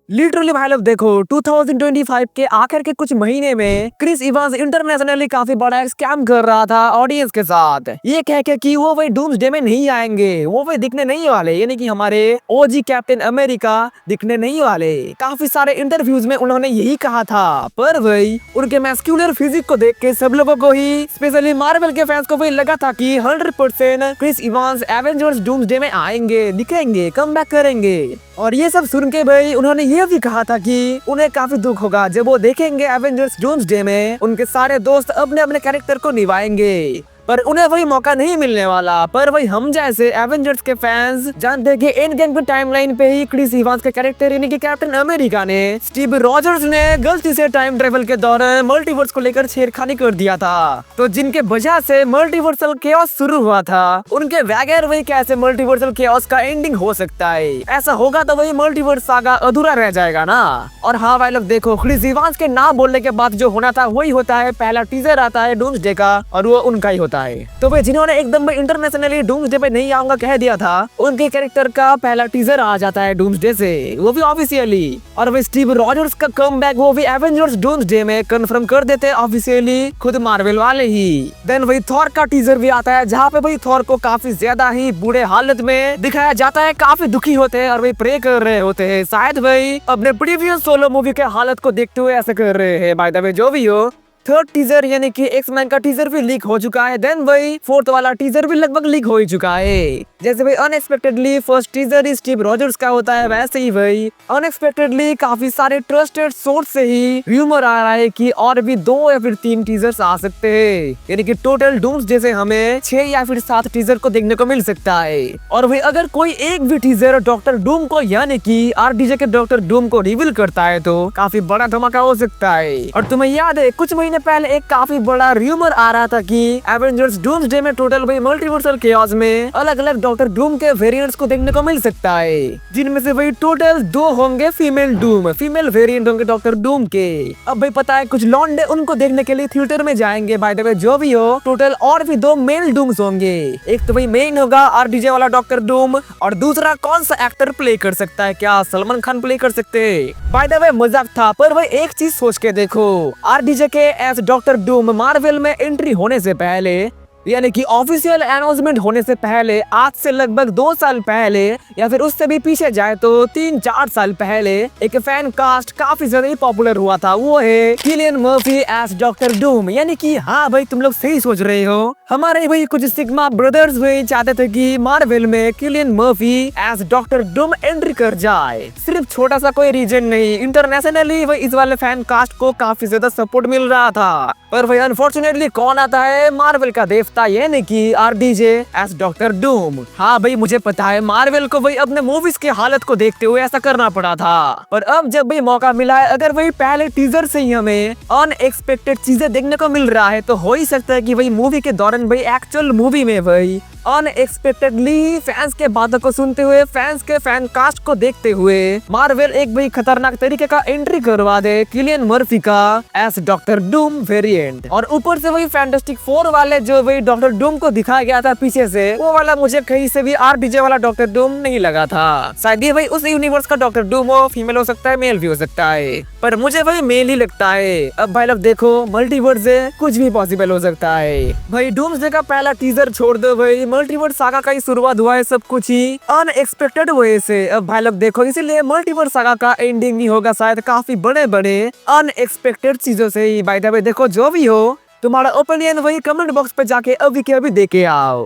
Literally भाई लोग देखो 2025 के आखिर के कुछ महीने में क्रिस इवांस इंटरनेशनली काफी बड़ा स्कैम कर रहा था ऑडियंस के साथ, ये कह के कि वो वही डूम्सडे में नहीं आएंगे, वो वही दिखने नहीं वाले, यानी कि हमारे ओजी कैप्टन अमेरिका दिखने नहीं वाले। काफी सारे इंटरव्यूज में उन्होंने यही कहा था, पर वही उनके मैस्कुलर फिजिक को देख के सब लोगों को ही, स्पेशली मार्वल के फैंस को वही लगा था कि 100% क्रिस इवांस एवेंजर्स डूम्सडे में आएंगे, दिखेंगे, कम बैक करेंगे। और ये सब सुन के भाई उन्होंने ये भी कहा था कि उन्हें काफी दुख होगा जब वो देखेंगे एवेंजर्स डूम्सडे में उनके सारे दोस्त अपने अपने कैरेक्टर को निभाएंगे, पर उन्हें वही मौका नहीं मिलने वाला। पर वही हम जैसे एवेंजर्स के फैंस जानते हैं कि एंड गेम की टाइमलाइन पे ही क्रिस इवांस का कैरेक्टर यानी कि कैप्टन अमेरिका ने स्टीव रॉजर्स ने गलती से टाइम ट्रेवल के दौरान मल्टीवर्स को लेकर छेड़खानी कर दिया था, तो जिनके वजह से मल्टीवर्सल केओस शुरू हुआ था, उनके बगैर वही कैसे मल्टीवर्सल केओस का एंडिंग हो सकता है। ऐसा होगा तो वही मल्टीवर्स सागा अधूरा रह जाएगा ना। और हाँ भाई लोग देखो, क्रिस इवांस के ना बोलने के बाद जो होना था वही होता है। पहला टीजर आता है डूम्सडे का और वो उनका ही होता है। तो भाई जिन्होंने एकदम इंटरनेशनली डूम्सडे पे नहीं आऊंगा कह दिया था, उनके कैरेक्टर का पहला टीजर आ जाता है डूम्सडे से, वो भी ऑफिशियली। और वही स्टीव रॉजर्स का कमबैक वो भी एवेंजर्स डूम्सडे में कंफर्म कर देते ऑफिशियली खुद मार्वल वाले ही। देन वही थॉर का टीजर भी आता है, जहाँ पे भाई थॉर को काफी ज्यादा ही बुरे हालत में दिखाया जाता है, काफी दुखी होते हैं और वही प्रे कर रहे होते हैं, शायद भाई अपने प्रीवियस सोलो मूवी के हालत को देखते हुए ऐसा कर रहे हैं। बाय द वे जो भी हो, थर्ड टीजर यानी कि एक्स-मैन का टीजर भी लीक हो चुका है। देन वही फोर्थ वाला टीजर भी लगभग लीक हो ही चुका है। जैसे भाई unexpectedly first teaser Steve Rogers का होता है, वैसे ही भाई अनएक्सपेक्टेडली काफी सारे ट्रस्टेड सोर्स से ही र्यूमर आ रहा है कि और भी 2 या फिर 3 टीजर्स आ सकते हैं, यानी कि टोटल डूम्सडे से हमें 6 या फिर 7 टीजर को देखने को मिल सकता है। और भाई अगर कोई एक भी टीजर डॉक्टर डूम को यानी कि आरडीजे के डॉक्टर डूम को रिवील करता है तो काफी बड़ा धमाका हो सकता है। और तुम्हें याद है कुछ महीने पहले एक काफी बड़ा र्यूमर आ रहा था कि एवेंजर्स डूम्सडे में टोटल भाई मल्टीवर्सल केओस में अलग अलग डॉक्टर डूम के वेरिएंट्स को देखने को मिल सकता है, जिनमें से भाई टोटल 2 होंगे फीमेल डूम, फीमेल वेरिएंट होंगे डॉक्टर डूम के। अब भाई पता है कुछ लॉन्डे उनको देखने के लिए थिएटर में जाएंगे। बाय द वे जो भी हो, टोटल और भी 2 मेल डूम्स होंगे। एक तो भाई मेन होगा आरडीजे वाला डॉक्टर डूम, और दूसरा कौन सा एक्टर प्ले कर सकता है, क्या सलमान खान प्ले कर सकते हैं? बाय द वे मजाक था, पर भाई एक चीज सोच के देखो, आरडीजे के एज डॉक्टर डूम मार्वल में एंट्री होने से पहले, यानी कि ऑफिशियल अनाउंसमेंट होने से पहले, आज से लगभग 2 साल पहले या फिर उससे भी पीछे जाए तो 3-4 साल पहले एक फैन कास्ट काफी ज्यादा ही पॉपुलर हुआ था, वो है Cillian Murphy as doctor Doom. यानी कि हाँ भाई तुम लोग सही सोच रहे हो, हमारे भाई कुछ सिग्मा ब्रदर्स भी चाहते थे कि मार्वल में Cillian Murphy as doctor Doom entry कर जाए। सिर्फ छोटा सा कोई रीजन नहीं, इंटरनेशनली भाई इस वाले फैन कास्ट को काफी ज्यादा सपोर्ट मिल रहा था। पर भाई अनफॉर्चुनेटली कौन आता है, मार्वल का देवता यानी कि आरडीजे एज डॉक्टर डूम। हाँ भाई मुझे पता है मार्वल को भाई अपने मूवीज की हालत को देखते हुए ऐसा करना पड़ा था, पर अब जब भाई मौका मिला है, अगर भाई पहले टीजर से ही हमें अनएक्सपेक्टेड चीजें देखने को मिल रहा है, तो हो ही सकता है कि भाई मूवी के दौरान भाई एक्चुअल मूवी में भाई अनएक्सपेक्टेडली फैंस के बातों को सुनते हुए, फैंस के फैन कास्ट को देखते हुए मार्वल एक भाई खतरनाक तरीके का एंट्री करवा दे किलियन मर्फी का एज डॉक्टर डूम वेरिएंट। और ऊपर से वही फैंटास्टिक 4 वाले जो वही डॉक्टर डूम को दिखाया गया था पीछे से, वो वाला मुझे कहीं से भी आरडीजे वाला डॉक्टर डूम नहीं लगा था। शायद ये भाई उस यूनिवर्स का डॉक्टर डूम हो, फीमेल हो सकता है, मेल भी हो सकता है, पर मुझे भाई मेल ही लगता है। अब भाई लोग देखो, मल्टीवर्स से कुछ भी पॉसिबल हो सकता है। भाई डूम्सडे का पहला टीजर छोड़ दो, भाई मल्टीवर्स सागा का ही शुरुआत हुआ है सब कुछ ही अनएक्सपेक्टेड वे से। अब भाई लोग देखो, इसीलिए मल्टीवर्स सागा का एंडिंग नहीं होगा शायद काफी बड़े बड़े अनएक्सपेक्टेड चीजों से ही। बाय द वे देखो जो भी हो, तुम्हारा ओपिनियन वही कमेंट बॉक्स पे जाके अभी के अभी देके आओ।